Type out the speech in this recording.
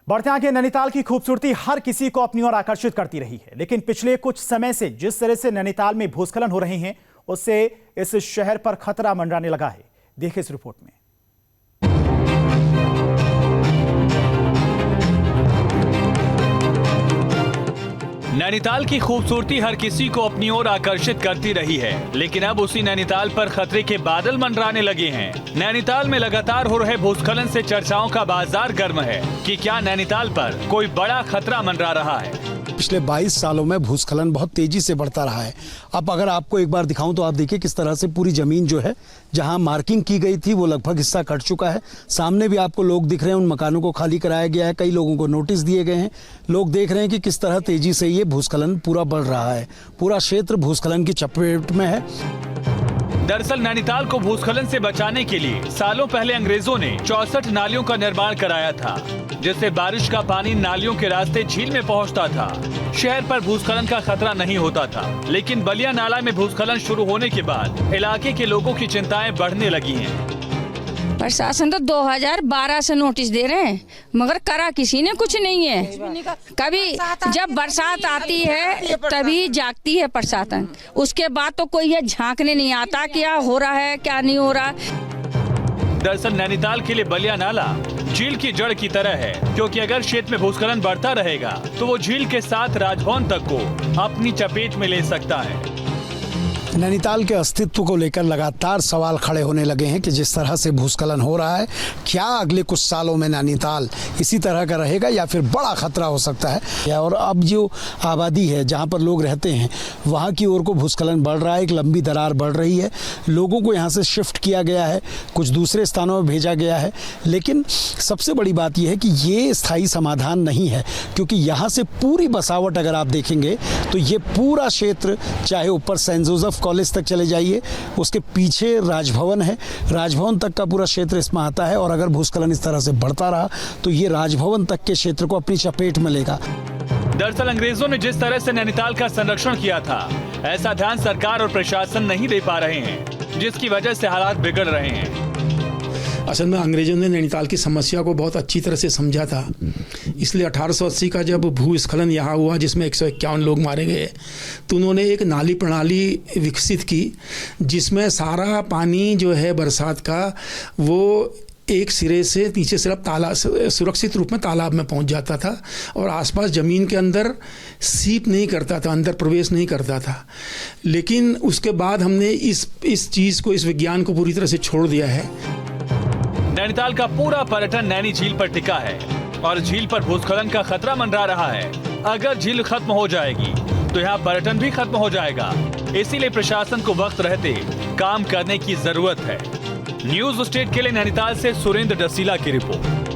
बढ़ते आगे नैनीताल की खूबसूरती हर किसी को अपनी ओर आकर्षित करती रही है, लेकिन पिछले कुछ समय से जिस तरह से नैनीताल में भूस्खलन हो रहे हैं उससे इस शहर पर खतरा मंडराने लगा है। देखिए इस रिपोर्ट में। नैनीताल की खूबसूरती हर किसी को अपनी ओर आकर्षित करती रही है, लेकिन अब उसी नैनीताल पर खतरे के बादल मंडराने लगे हैं। नैनीताल में लगातार हो रहे भूस्खलन से चर्चाओं का बाजार गर्म है कि क्या नैनीताल पर कोई बड़ा खतरा मंडरा रहा है। पिछले 22 सालों में भूस्खलन बहुत तेजी से बढ़ता रहा है। अब अगर आपको एक बार दिखाऊं तो आप देखिए किस तरह से पूरी जमीन जो है जहां मार्किंग की गई थी वो लगभग हिस्सा कट चुका है। सामने भी आपको लोग दिख रहे हैं, उन मकानों को खाली कराया गया है, कई लोगों को नोटिस दिए गए हैं। लोग देख रहे हैं कि किस तरह तेजी से ये भूस्खलन पूरा बढ़ रहा है। पूरा क्षेत्र भूस्खलन की चपेट में है। दरअसल नैनीताल को भूस्खलन से बचाने के लिए सालों पहले अंग्रेजों ने 64 नालियों का निर्माण कराया था, जिससे बारिश का पानी नालियों के रास्ते झील में पहुंचता था। शहर पर भूस्खलन का खतरा नहीं होता था, लेकिन बलिया नाला में भूस्खलन शुरू होने के बाद इलाके के लोगों की चिंताएं बढ़ने लगी हैं। प्रशासन तो 2012 से नोटिस दे रहे हैं, मगर करा किसी ने कुछ नहीं है। कभी जब बरसात आती है तभी जागती है प्रशासन, उसके बाद तो कोई ये झांकने नहीं आता क्या हो रहा है क्या नहीं हो रहा। दरअसल नैनीताल के लिए बलिया नाला झील की जड़ की तरह है, क्योंकि अगर क्षेत्र में भूस्खलन बढ़ता रहेगा तो वो झील के साथ राजभवन तक को अपनी चपेट में ले सकता है। नैनीताल के अस्तित्व को लेकर लगातार सवाल खड़े होने लगे हैं कि जिस तरह से भूस्खलन हो रहा है, क्या अगले कुछ सालों में नैनीताल इसी तरह का रहेगा या फिर बड़ा खतरा हो सकता है। और अब जो आबादी है जहां पर लोग रहते हैं वहां की ओर को भूस्खलन बढ़ रहा है, एक लंबी दरार बढ़ रही है। लोगों को यहां से शिफ्ट किया गया है, कुछ दूसरे स्थानों में भेजा गया है, लेकिन सबसे बड़ी बात यह है कि ये स्थायी समाधान नहीं है, क्योंकि यहाँ से पूरी बसावट अगर आप देखेंगे तो ये पूरा क्षेत्र, चाहे ऊपर सेंट जोसेफ कॉलेज तक चले जाइए, उसके पीछे राजभवन है, राजभवन तक का पूरा क्षेत्र इसमें आता है। और अगर भूस्खलन इस तरह से बढ़ता रहा तो ये राजभवन तक के क्षेत्र को अपनी चपेट में लेगा। दरअसल अंग्रेजों ने जिस तरह से नैनीताल का संरक्षण किया था, ऐसा ध्यान सरकार और प्रशासन नहीं दे पा रहे हैं, जिसकी वजह से हालात बिगड़ रहे हैं। असल में अंग्रेजों ने नैनीताल की समस्या को बहुत अच्छी तरह से समझा था, इसलिए 1880 का जब भूस्खलन यहाँ हुआ जिसमें 151 लोग मारे गए, तो उन्होंने एक नाली प्रणाली विकसित की जिसमें सारा पानी जो है बरसात का वो एक सिरे से नीचे सिर्फ तालाब सुरक्षित रूप में तालाब में पहुंच जाता था और आसपास ज़मीन के अंदर सीप नहीं करता था, अंदर प्रवेश नहीं करता था। लेकिन उसके बाद हमने इस चीज़ को, इस विज्ञान को पूरी तरह से छोड़ दिया है। नैनीताल का पूरा पर्यटन नैनी झील पर टिका है और झील पर भूस्खलन का खतरा मंडरा रहा है। अगर झील खत्म हो जाएगी तो यहाँ पर्यटन भी खत्म हो जाएगा। इसीलिए प्रशासन को वक्त रहते काम करने की जरूरत है। न्यूज स्टेट के लिए नैनीताल से सुरेंद्र डसीला की रिपोर्ट।